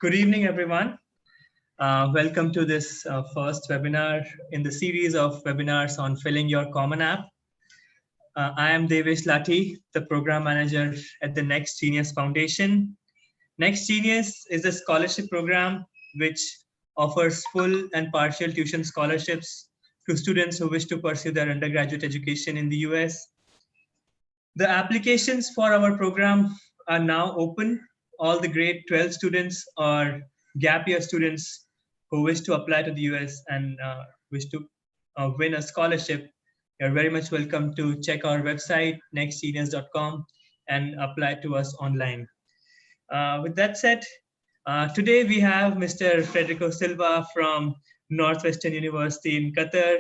Good evening, everyone. Welcome to this first webinar in the series of webinars on filling your Common App. I am Devesh Lati, the program manager at the Next Genius Foundation. Next Genius is a scholarship program which offers full and partial tuition scholarships to students who wish to pursue their undergraduate education in the US. The applications for our program are now open. All the grade 12 students or gap year students who wish to apply to the US and wish to win a scholarship, you're very much welcome to check our website, nextgenius.com, and apply to us online. With that said, today we have Mr. Fred Silva from Northwestern University in Qatar,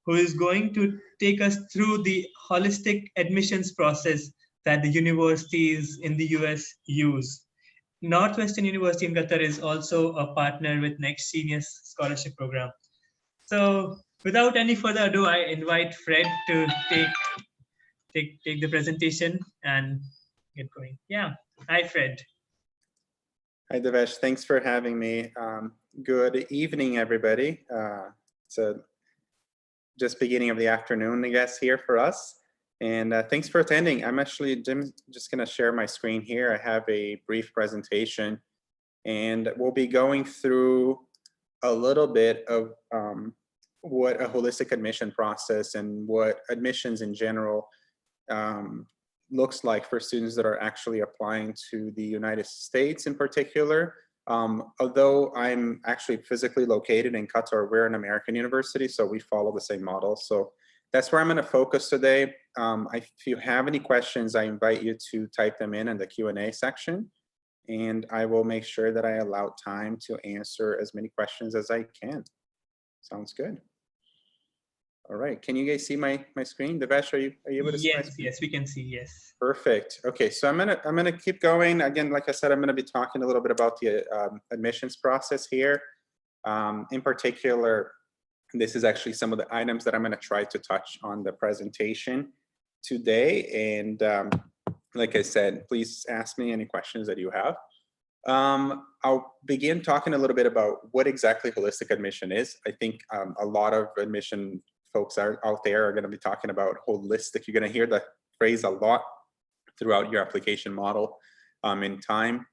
who is going to take us through the holistic admissions process that the universities in the US use. Northwestern University in Qatar is also a partner with Next Genius Scholarship Program. So without any further ado, I invite Fred to take the presentation and get going. Yeah, hi Fred. Hi Devesh, thanks for having me. Good evening, everybody. It's just beginning of the afternoon, I guess, here for us. And thanks for attending. I'm actually just gonna share my screen here. I have a brief presentation and we'll be going through a little bit of what a holistic admission process and what admissions in general looks like for students that are actually applying to the United States in particular. Although I'm actually physically located in Qatar, we're an American university, so we follow the same model. So that's where I'm going to focus today. If you have any questions, I invite you to type them in the Q&A section, and I will make sure that I allow time to answer as many questions as I can. Sounds good. All right, can you guys see my screen? Devesh, are you able to see my screen? Yes, we can see, yes. Perfect. Okay, so I'm gonna keep going. Again, like I said, I'm gonna be talking a little bit about the admissions process here. In particular, this is actually some of the items that I'm gonna try to touch on the presentation today. And like I said, please ask me any questions that you have. I'll begin talking a little bit about what exactly holistic admission is. I think a lot of admission folks out there are going to be talking about holistic. You're going to hear the phrase a lot throughout your application model in time.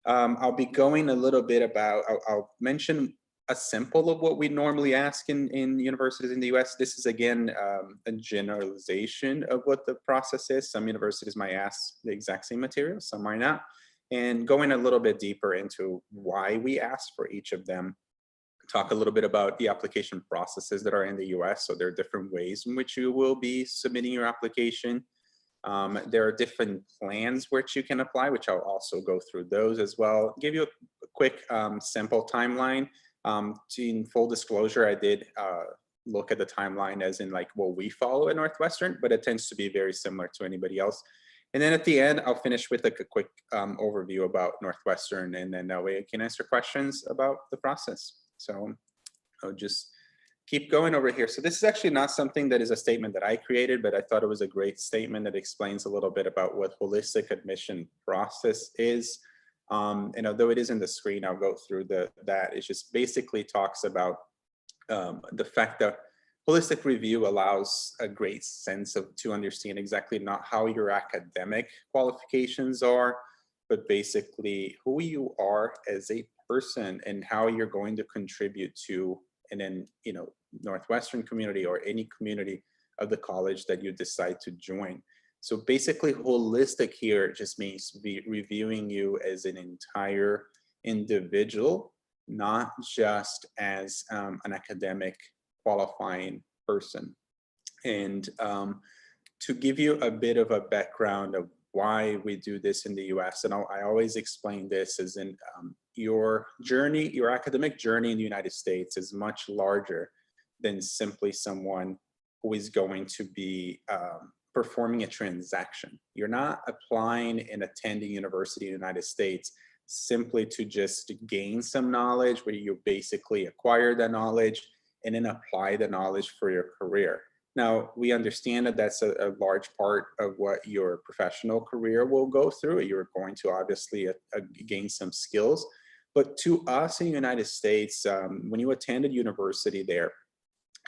I'll be going a little bit about, I'll mention a sample of what we normally ask in universities in the US. This is again a generalization of what the process is. Some universities might ask the exact same material, some might not. And going a little bit deeper into why we ask for each of them. Talk a little bit about the application processes that are in the US. So there are different ways in which you will be submitting your application. There are different plans which you can apply, which I'll also go through those as well. Give you a quick sample timeline. In full disclosure, I did look at the timeline as in like what we follow at Northwestern, but it tends to be very similar to anybody else. And then at the end, I'll finish with like a quick overview about Northwestern, and then that way I can answer questions about the process. So I'll just keep going over here. So this is actually not something that is a statement that I created, but I thought it was a great statement that explains a little bit about what holistic admission process is. And although it is in the screen, I'll go through that. It just basically talks about the fact that holistic review allows a great sense to understand exactly not how your academic qualifications are, but basically who you are as a person and how you're going to contribute to, and then, you know, Northwestern community or any community of the college that you decide to join. So basically holistic here just means reviewing you as an entire individual, not just as an academic qualifying person. And to give you a bit of a background of why we do this in the US, and I always explain this as in your journey, your academic journey in the United States is much larger than simply someone who is going to be performing a transaction. You're not applying and attending university in the United States simply to just gain some knowledge where you basically acquire that knowledge and then apply the knowledge for your career. Now, we understand that that's a large part of what your professional career will go through. You're going to obviously gain some skills, But to us in the United States, when you attended university there,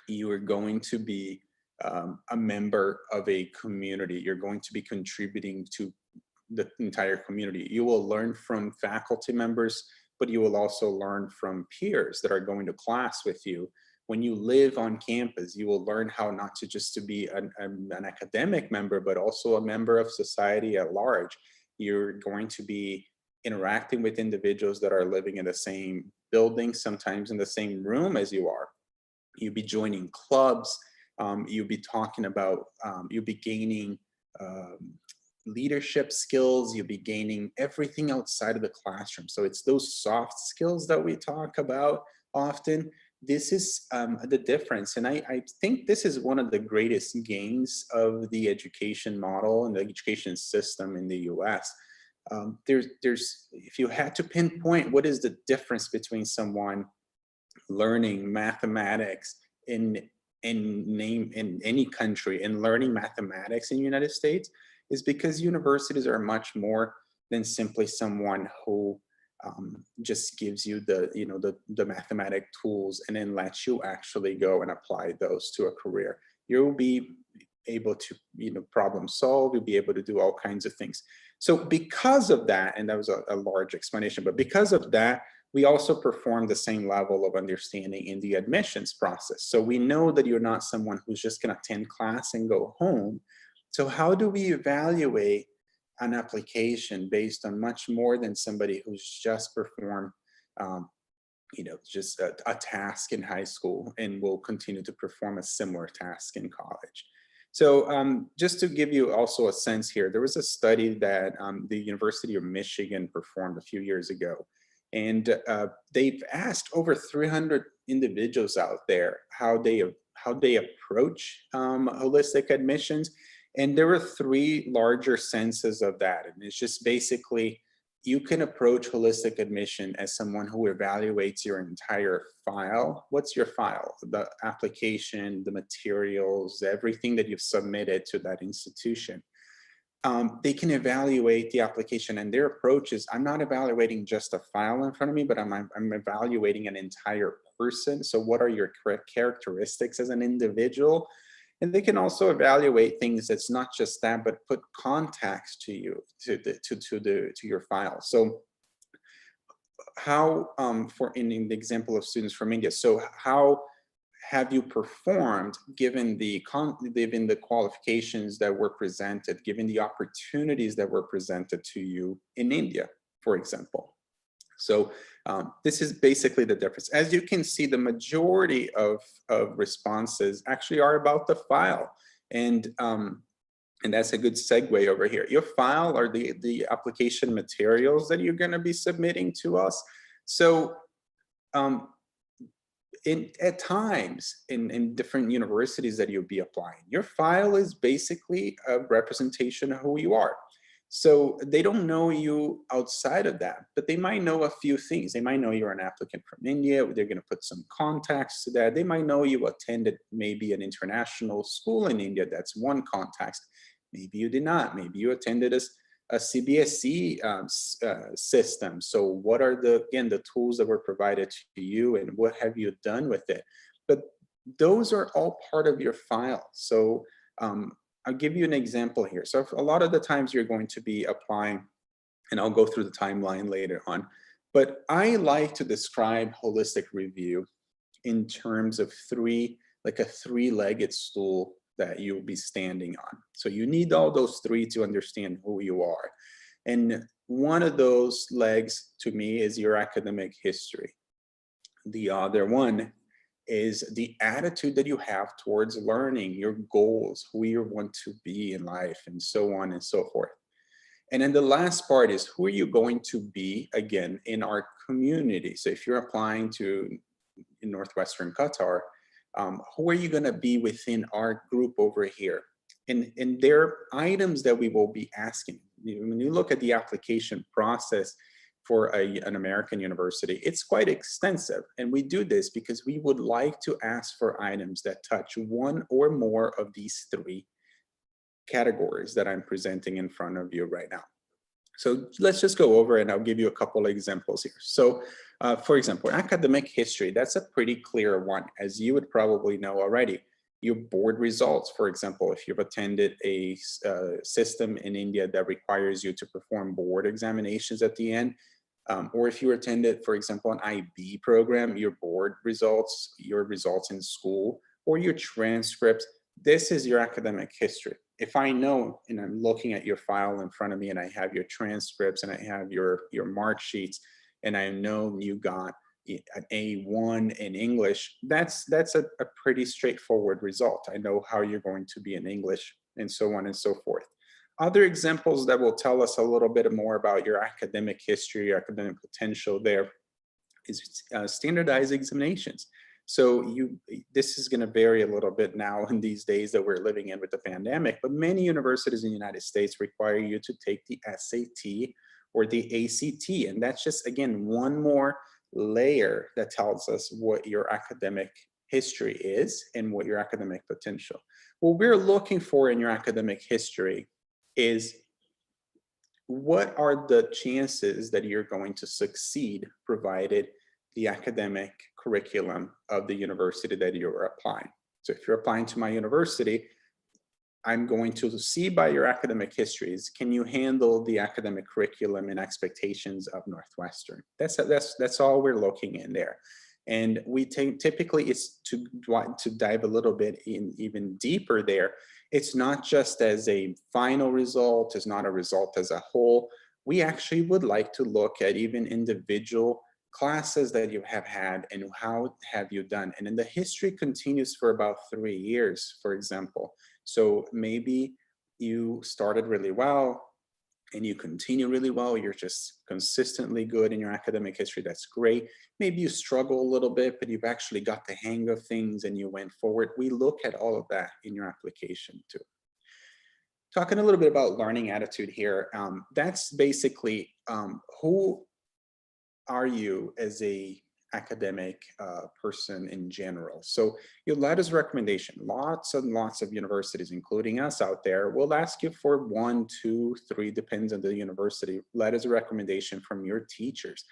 you are going to be a member of a community. You're going to be contributing to the entire community. You will learn from faculty members, but you will also learn from peers that are going to class with you. When you live on campus, you will learn how not to just to be an academic member, but also a member of society at large. You're going to be interacting with individuals that are living in the same building, sometimes in the same room as you are. You'll be joining clubs. You'll be talking about, you'll be gaining leadership skills. You'll be gaining everything outside of the classroom. So it's those soft skills that we talk about often. This is the difference. And I think this is one of the greatest gains of the education model and the education system in the US. If you had to pinpoint what is the difference between someone learning mathematics in any country and learning mathematics in the United States, is because universities are much more than simply someone who just gives you the mathematic tools and then lets you actually go and apply those to a career. You'll be able to problem solve. You'll be able to do all kinds of things. So because of that, and that was a large explanation, but because of that, we also perform the same level of understanding in the admissions process. So we know that you're not someone who's just going to attend class and go home. So how do we evaluate an application based on much more than somebody who's just performed just a task in high school and will continue to perform a similar task in college? So just to give you also a sense here, there was a study that the University of Michigan performed a few years ago. And they've asked over 300 individuals out there how they approach holistic admissions. And there were three larger senses of that. And it's just basically, you can approach holistic admission as someone who evaluates your entire file. What's your file? The application, the materials, everything that you've submitted to that institution. They can evaluate the application, and their approach is, I'm not evaluating just a file in front of me, but I'm evaluating an entire person. So what are your characteristics as an individual? And they can also evaluate things that's not just that, but put context to you, to your file. So how, in the example of students from India, so how have you performed given the qualifications that were presented, given the opportunities that were presented to you in India, for example? So this is basically the difference. As you can see, the majority of responses actually are about the file. And that's a good segue over here. Your file are the application materials that you're going to be submitting to us. So at times in different universities that you'll be applying, your file is basically a representation of who you are. So they don't know you outside of that, but they might know a few things. They might know you're an applicant from India. They're going to put some context to that. They might know you attended maybe an international school in India. That's one context. Maybe you did not. Maybe you attended a CBSE system. So what are the tools that were provided to you, and what have you done with it? But those are all part of your file. So I'll give you an example here. So a lot of the times you're going to be applying, and I'll go through the timeline later on, but I like to describe holistic review in terms of like a three-legged stool that you'll be standing on. So you need all those three to understand who you are. And one of those legs to me is your academic history. The other one is the attitude that you have towards learning, your goals, who you want to be in life, and so on and so forth. And then the last part is, who are you going to be, again, in our community? So if you're applying to in Northwestern Qatar, who are you going to be within our group over here? And there are items that we will be asking. When you look at the application process for an American university, it's quite extensive. And we do this because we would like to ask for items that touch one or more of these three categories that I'm presenting in front of you right now. So let's just go over and I'll give you a couple of examples here. So for example, academic history, that's a pretty clear one, as you would probably know already. Your board results, for example, if you've attended a system in India that requires you to perform board examinations at the end, or if you attended, for example, an IB program, your board results, your results in school, or your transcripts, this is your academic history. If I know, and I'm looking at your file in front of me and I have your transcripts and I have your mark sheets, and I know you got an A1 in English, that's a pretty straightforward result. I know how you're going to be in English and so on and so forth. Other examples that will tell us a little bit more about your academic history, your academic potential there is standardized examinations. So this is going to vary a little bit now in these days that we're living in with the pandemic, but many universities in the United States require you to take the SAT or the ACT. And that's just, again, one more layer that tells us what your academic history is and what your academic potential. What we're looking for in your academic history is what are the chances that you're going to succeed provided the academic curriculum of the university that you're applying. So if you're applying to my university, I'm going to see by your academic histories, can you handle the academic curriculum and expectations of Northwestern? That's all we're looking in there. And we typically, it's to dive a little bit in even deeper there. It's not just as a final result, it's not a result as a whole. We actually would like to look at even individual classes that you have had and how have you done. And then the history continues for about 3 years, for example. So maybe you started really well and you continue really well. You're just consistently good in your academic history. That's great. Maybe you struggle a little bit, but you've actually got the hang of things and you went forward. We look at all of that in your application too. Talking a little bit about learning attitude here. That's basically who are you as a academic person in general. So your letters of recommendation, lots and lots of universities, including us out there, will ask you for 1, 2, 3, depends on the university, letters of recommendation from your teachers.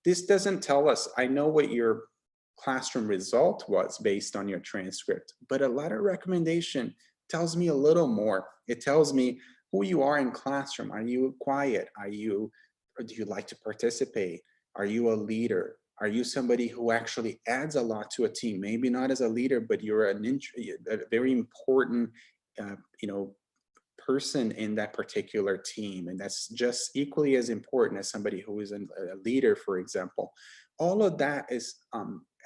This doesn't tell us, I know what your classroom result was based on your transcript, but a letter of recommendation tells me a little more. It tells me who you are in classroom. Are you quiet? Or do you like to participate? Are you a leader? Are you somebody who actually adds a lot to a team? Maybe not as a leader, but you're a very important, person in that particular team. And that's just equally as important as somebody who is a leader, for example. All of that is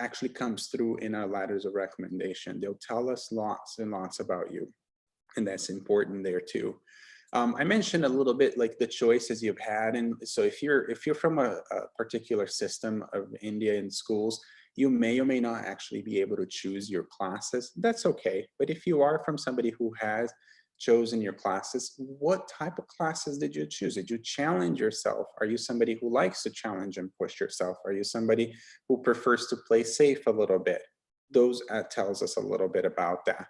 actually comes through in our letters of recommendation. They'll tell us lots and lots about you. And that's important there too. I mentioned a little bit like the choices you've had. And so if you're from a particular system of India in schools, you may or may not actually be able to choose your classes. That's okay. But if you are from somebody who has chosen your classes, what type of classes did you choose? Did you challenge yourself? Are you somebody who likes to challenge and push yourself? Are you somebody who prefers to play safe a little bit? Those tells us a little bit about that.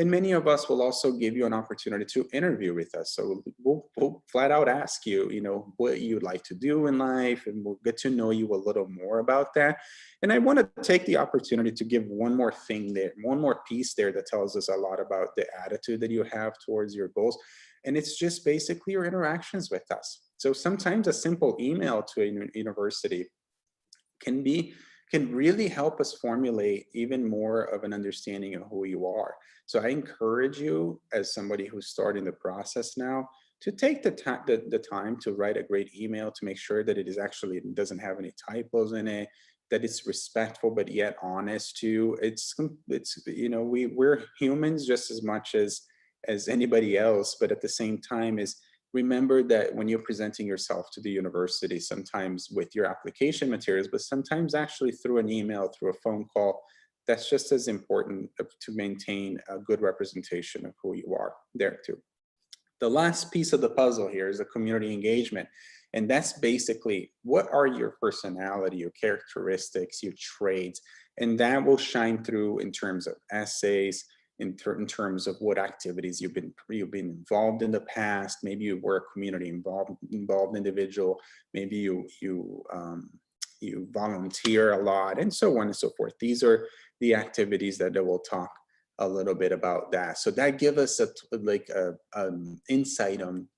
And many of us will also give you an opportunity to interview with us. So we'll flat out ask you, what you'd like to do in life, and we'll get to know you a little more about that. And I want to take the opportunity to give one more thing there, one more piece there that tells us a lot about the attitude that you have towards your goals. And it's just basically your interactions with us. So sometimes a simple email to a university can really help us formulate even more of an understanding of who you are. So I encourage you, as somebody who's starting the process now, to take the time to write a great email to make sure that it doesn't have any typos in it, that it's respectful but yet honest too. We're humans just as much as anybody else, but at the same time remember that when you're presenting yourself to the university, sometimes with your application materials, but sometimes actually through an email, through a phone call, that's just as important to maintain a good representation of who you are there too. The last piece of the puzzle here is the community engagement. And that's basically, what are your personality, your characteristics, your traits, and that will shine through in terms of essays, in terms of what activities you've been involved in the past. Maybe you were a community involved individual. Maybe you volunteer a lot, and so on and so forth. These are the activities that we'll talk a little bit about that. So that gives us an insight on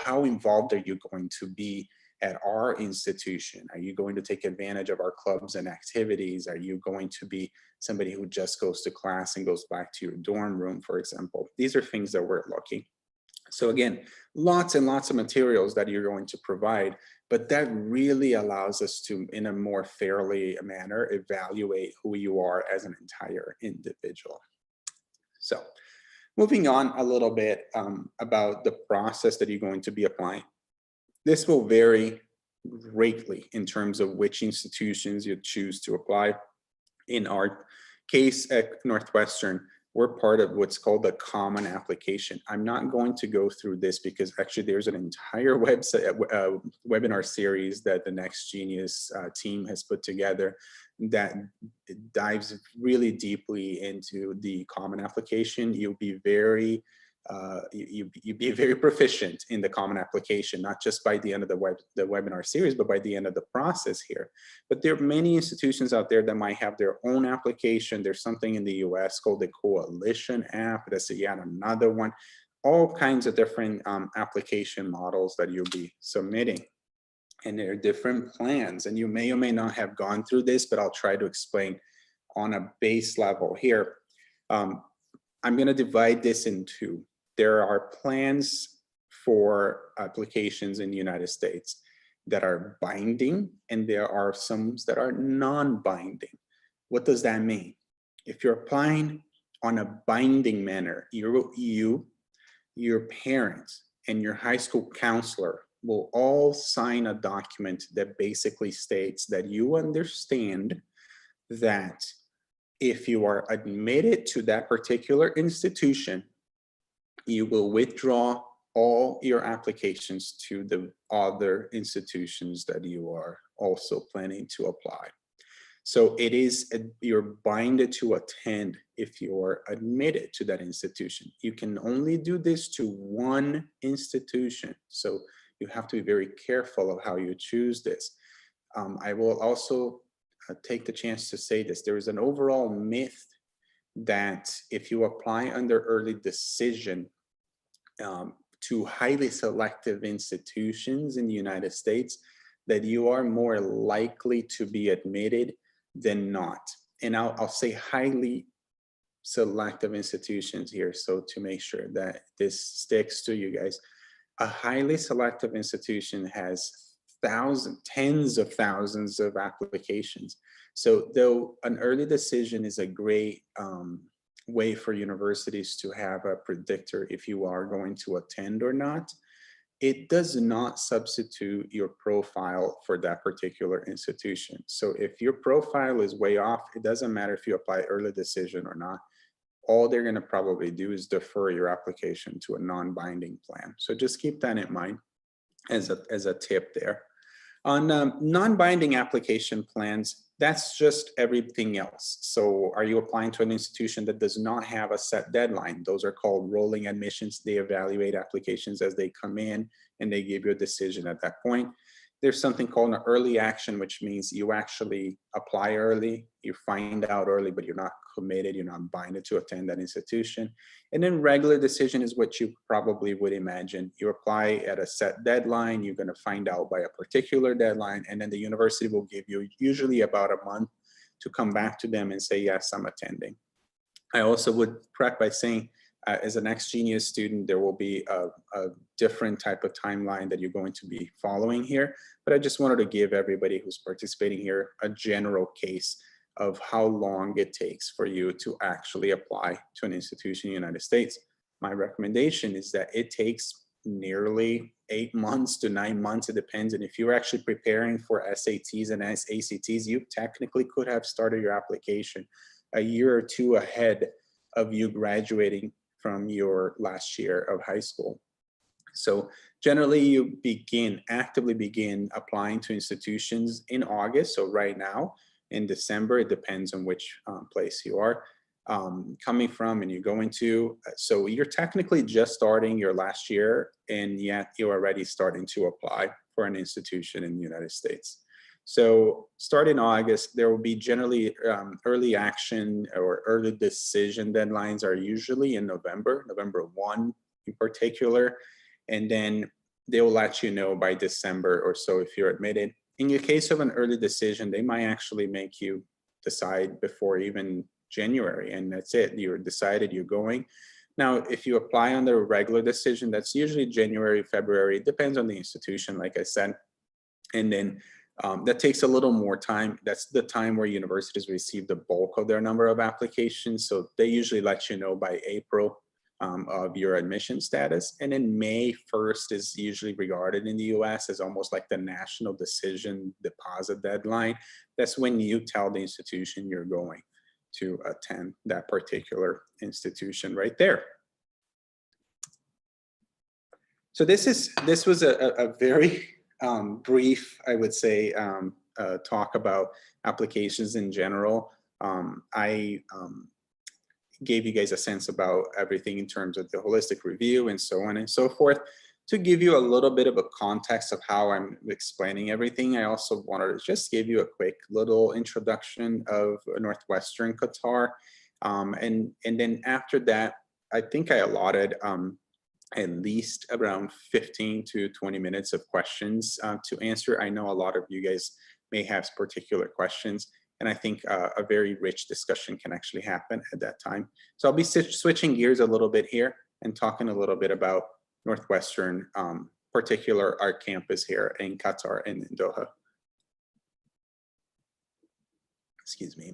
how involved are you going to be at our institution? Are you going to take advantage of our clubs and activities? Are you going to be somebody who just goes to class and goes back to your dorm room, for example? These are things that we're looking. So again, lots and lots of materials that you're going to provide, but that really allows us to, in a more fairly manner, evaluate who you are as an entire individual. So moving on a little bit about the process that you're going to be applying. This will vary greatly in terms of which institutions you choose to apply. In our case at Northwestern, we're part of what's called the Common Application. I'm not going to go through this because actually there's an entire webinar series that the Next Genius team has put together that dives really deeply into the Common Application. You'll be very you'd be very proficient in the Common Application, not just by the end of the webinar series, but by the end of the process here. But there are many institutions out there that might have their own application. There's something in the US called the Coalition app. That's yet another one. All kinds of different application models that you'll be submitting. And there are different plans. And you may or may not have gone through this, but I'll try to explain on a base level here. I'm going to divide this in two. There are plans for applications in the United States that are binding, and there are some that are non-binding. What does that mean? If you're applying on a binding manner, you, your parents, and your high school counselor will all sign a document that basically states that you understand that if you are admitted to that particular institution, you will withdraw all your applications to the other institutions that you are also planning to apply. So it is, you're binded to attend if you're admitted to that institution. You can only do this to one institution. So you have to be very careful of how you choose this. I will also take the chance to say this. There is an overall myth that if you apply under early decision to highly selective institutions in the United States, that you are more likely to be admitted than not. And I'll say highly selective institutions here, so to make sure that this sticks to you guys. A highly selective institution has tens of thousands of applications. So though an early decision is a great way for universities to have a predictor if you are going to attend or not, it does not substitute your profile for that particular institution. So if your profile is way off, it doesn't matter if you apply early decision or not. All they're going to probably do is defer your application to a non-binding plan. So just keep that in mind as a tip there. On non-binding application plans, that's just everything else. So are you applying to an institution that does not have a set deadline? Those are called rolling admissions. They evaluate applications as they come in and they give you a decision at that point. There's something called an early action, which means you actually apply early, you find out early, but you're not committed, you're not binded to attend that institution. And then regular decision is what you probably would imagine. You apply at a set deadline, you're going to find out by a particular deadline, and then the university will give you usually about a month to come back to them and say, yes, I'm attending. I also would prep by saying, as an Next Genius student, there will be a different type of timeline that you're going to be following here. But I just wanted to give everybody who's participating here a general case of how long it takes for you to actually apply to an institution in the United States. My recommendation is that it takes nearly 8 months to 9 months. It depends. And if you're actually preparing for SATs and ACTs, you technically could have started your application a year or two ahead of you graduating from your last year of high school. So generally you actively begin applying to institutions in August. So right now in December, it depends on which place you are. coming from and you're going to. So you're technically just starting your last year, and yet you're already starting to apply for an institution in the United States. So starting August, there will be generally early action or early decision deadlines are usually in November 1 in particular. And then they will let you know by December or so if you're admitted. In the case of an early decision, they might actually make you decide before even January, and that's it. You're decided, you're going. Now, if you apply under a regular decision, that's usually January, February, it depends on the institution, like I said. And then that takes a little more time. That's the time where universities receive the bulk of their number of applications. So they usually let you know by April of your admission status. And then May 1st is usually regarded in the US as almost like the national decision deposit deadline. That's when you tell the institution you're going to attend that particular institution right there. So this was a very brief, I would say, talk about applications in general. I gave you guys a sense about everything in terms of the holistic review and so on and so forth. To give you a little bit of a context of how I'm explaining everything, I also wanted to just give you a quick little introduction of Northwestern Qatar. And then after that, I think I allotted at least around 15 to 20 minutes of questions to answer. I know a lot of you guys may have particular questions, and I think a very rich discussion can actually happen at that time. So I'll be switching gears a little bit here and talking a little bit about Northwestern, particular our campus here in Qatar and in Doha. Excuse me.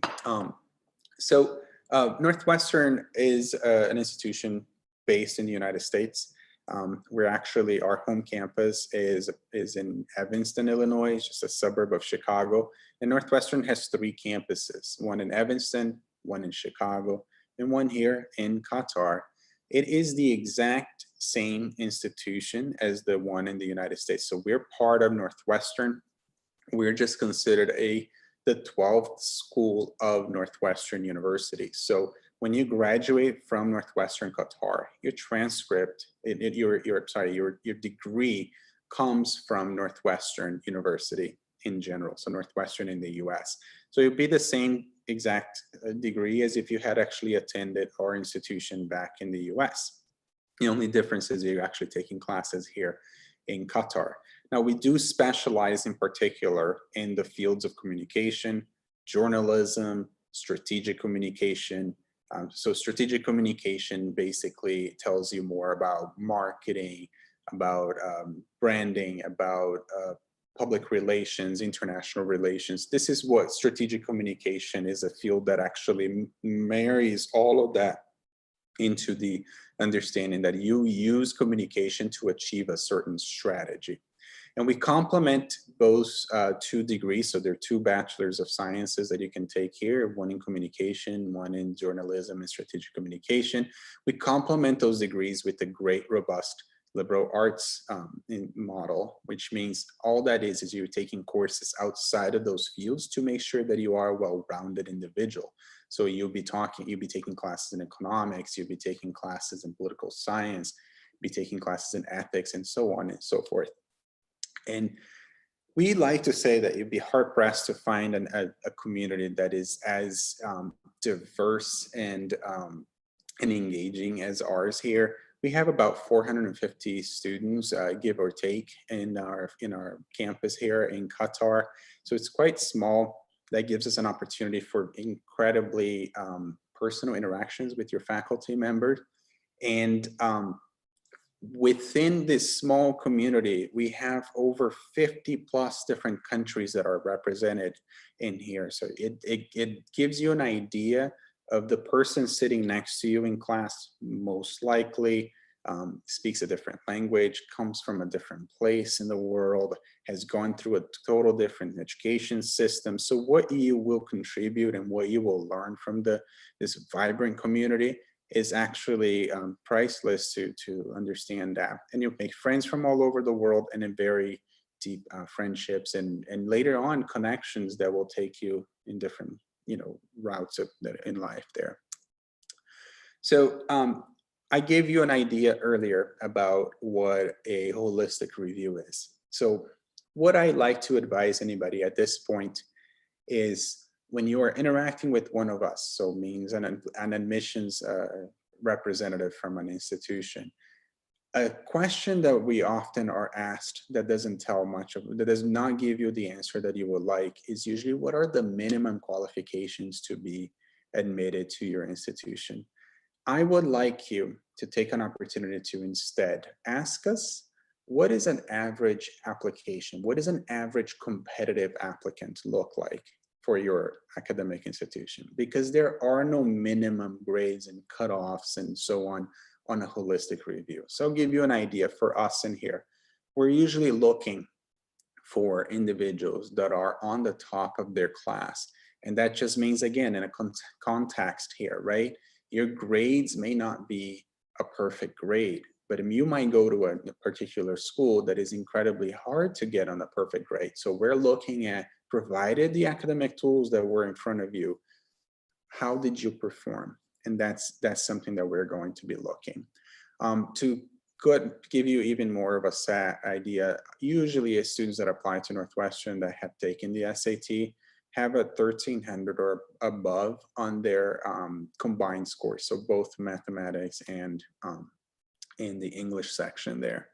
Northwestern is an institution based in the United States. We're actually, our home campus is in Evanston, Illinois, just a suburb of Chicago. And Northwestern has 3 campuses, one in Evanston, one in Chicago, and one here in Qatar. It is the exact same institution as the one in the United States. So we're part of Northwestern. We're just considered the 12th school of Northwestern University. So when you graduate from Northwestern Qatar, your transcript, your degree comes from Northwestern University in general, so Northwestern in the US. So it'd be the same exact degree as if you had actually attended our institution back in the US. The only difference is you're actually taking classes here in Qatar. Now, we do specialize in particular in the fields of communication, journalism, strategic communication. So strategic communication basically tells you more about marketing, about branding, about public relations, international relations. This is what strategic communication is, a field that actually marries all of that into the understanding that you use communication to achieve a certain strategy. And we complement those 2 degrees. So there are 2 bachelors of sciences that you can take here, one in communication, one in journalism and strategic communication. We complement those degrees with a great, robust liberal arts model, which means all that is you're taking courses outside of those fields to make sure that you are a well-rounded individual. So you'll be taking classes in economics, you'll be taking classes in political science, be taking classes in ethics, and so on and so forth. And we like to say that you'd be hard-pressed to find a community that is as diverse and engaging as ours here. We have about 450 students, give or take, in our campus here in Qatar. So it's quite small. That gives us an opportunity for incredibly personal interactions with your faculty members. And within this small community, we have over 50 plus different countries that are represented in here. So it gives you an idea of the person sitting next to you in class, most likely speaks a different language, comes from a different place in the world, has gone through a total different education system. So what you will contribute and what you will learn from this vibrant community is actually priceless to understand that. And you'll make friends from all over the world, and in very deep friendships, and later on connections that will take you in different routes in life there. So I gave you an idea earlier about what a holistic review is. So what I like to advise anybody at this point is when you are interacting with one of us, so means an admissions representative from an institution, a question that we often are asked that doesn't tell much of, that does not give you the answer that you would like, is usually what are the minimum qualifications to be admitted to your institution. I would like you to take an opportunity to instead ask us, what is an average application? What does an average competitive applicant look like for your academic institution? Because there are no minimum grades and cutoffs and so on a holistic review. So I'll give you an idea for us in here. We're usually looking for individuals that are on the top of their class. And that just means, again, in a context here, right? Your grades may not be a perfect grade, but you might go to a particular school that is incredibly hard to get on a perfect grade. So we're looking at, provided the academic tools that were in front of you, how did you perform? And that's something that we're going to be looking. To give you even more of a set idea, usually students that apply to Northwestern that have taken the SAT have a 1300 or above on their combined scores. So both mathematics and in the English section there.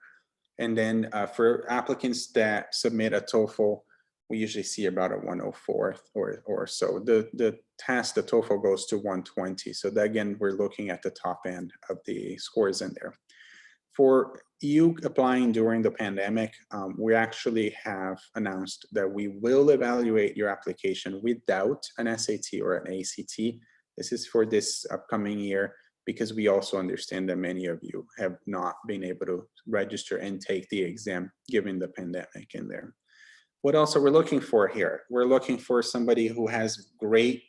And then for applicants that submit a TOEFL, we usually see about a 104 or so. The test, the TOEFL goes to 120. So that, again, we're looking at the top end of the scores in there. For you applying during the pandemic, we actually have announced that we will evaluate your application without an SAT or an ACT. This is for this upcoming year, because we also understand that many of you have not been able to register and take the exam given the pandemic in there. What else are we looking for here? We're looking for somebody who has great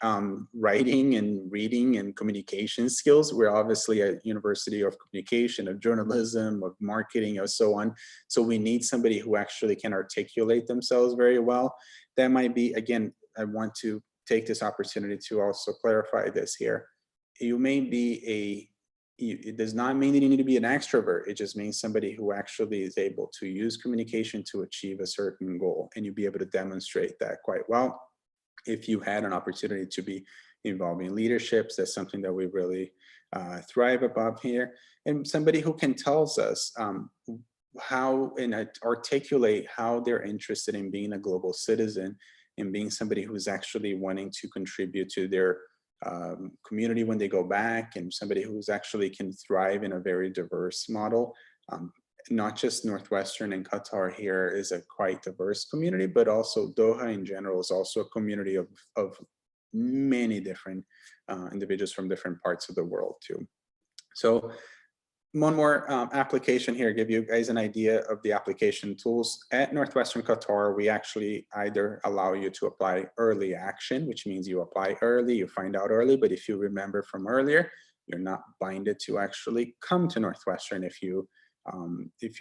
writing and reading and communication skills. We're obviously a university of communication, of journalism, of marketing, and so on. So we need somebody who actually can articulate themselves very well. That might be, again, I want to take this opportunity to also clarify this here. You may be it does not mean that you need to be an extrovert. It just means somebody who actually is able to use communication to achieve a certain goal, and you'll be able to demonstrate that quite well. If you had an opportunity to be involved in leaderships, that's something that we really thrive above here. And somebody who can tell us how and articulate how they're interested in being a global citizen and being somebody who's actually wanting to contribute to their community when they go back, and somebody who's actually can thrive in a very diverse model. Not just Northwestern and Qatar here is a quite diverse community, but also Doha in general is also a community of many different individuals from different parts of the world too. So one more application here, give you guys an idea of the application tools. At Northwestern Qatar, we actually either allow you to apply early action, which means you apply early, you find out early, but if you remember from earlier, you're not binded to actually come to Northwestern if you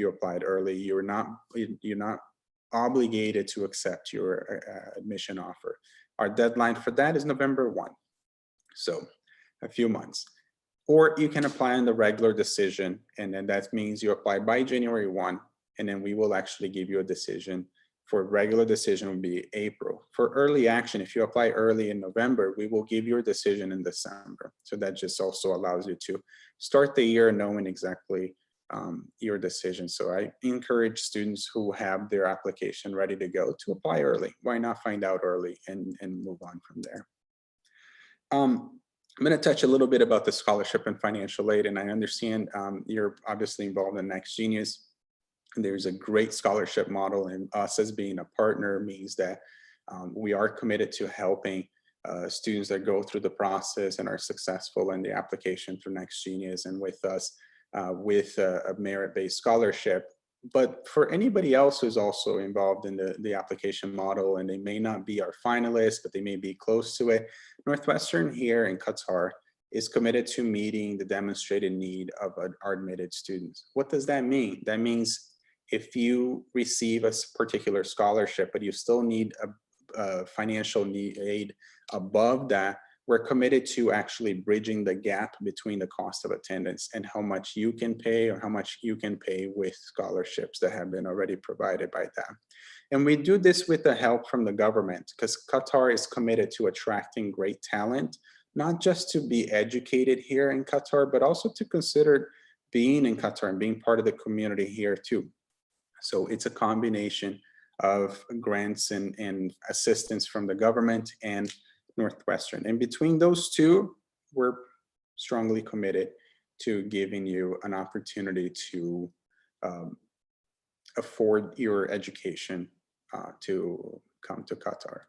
applied early. You're not obligated to accept your admission offer. Our deadline for that is November 1, so a few months. Or you can apply on the regular decision, and then that means you apply by January 1, and then we will actually give you a decision. For regular decision would be April. For early action, if you apply early in November, we will give your decision in December. So that just also allows you to start the year knowing exactly your decision. So I encourage students who have their application ready to go to apply early. Why not find out early and move on from there? I'm going to touch a little bit about the scholarship and financial aid, and I understand you're obviously involved in Next Genius. There's a great scholarship model, and us as being a partner means that we are committed to helping students that go through the process and are successful in the application through Next Genius and with us with a merit-based scholarship. But for anybody else who's also involved in the application model, and they may not be our finalists, but they may be close to it, Northwestern here in Qatar is committed to meeting the demonstrated need of our admitted students. What does that mean? That means if you receive a particular scholarship, but you still need a financial aid above that, we're committed to actually bridging the gap between the cost of attendance and how much you can pay or how much you can pay with scholarships that have been already provided by them. And we do this with the help from the government, because Qatar is committed to attracting great talent, not just to be educated here in Qatar, but also to consider being in Qatar and being part of the community here too. So it's a combination of grants and assistance from the government and Northwestern. And between those two, we're strongly committed to giving you an opportunity to afford your education to come to Qatar.